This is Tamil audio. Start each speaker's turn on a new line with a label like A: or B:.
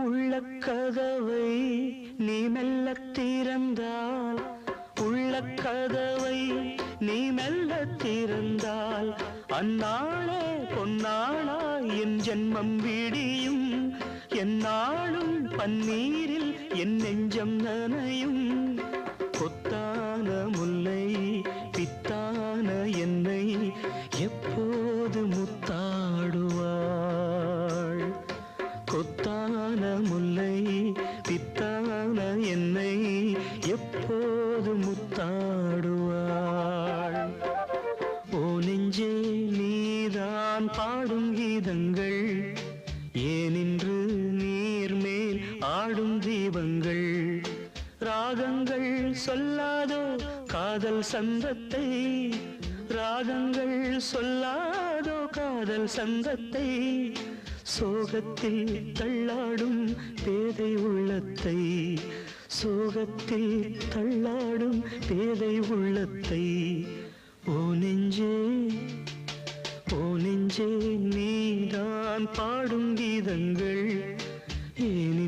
A: உள்ளக்கதவை நீ மெல்லத் திறந்தால், உள்ளக்கதவை நீ மெல்லத் திறந்தால், அந்நாளே பொன்னாளாய் என் ஜென்மம் விடியும். எந்நாளும் பன்னீரில் என் நெஞ்சம் நனையும். கொத்தான முல்லை பித்தான என்னை எப்போது முத்தாடுவாள்? கொத்தான முல்லை பித்தான என்னை எப்போது முத்தாடுவாள்? ஓ நெஞ்சே, நீதான் பாடும் கீதங்கள், ஏனின்று நீர்மேல் ஆடும் தீபங்கள். ராகங்கள் சொல்லாதோ காதல் சந்தத்தை, ராகங்கள் சொல்லாதோ காதல் சந்தத்தை. சோகத்தில் தள்ளாடும் பேதை உள்ளத்தை, சோகத்தில் தள்ளாடும் பேதை உள்ளத்தை. ஓ நெஞ்சே, ஓ நெஞ்சே, நீதான் பாடும் கீதங்கள், ஏனி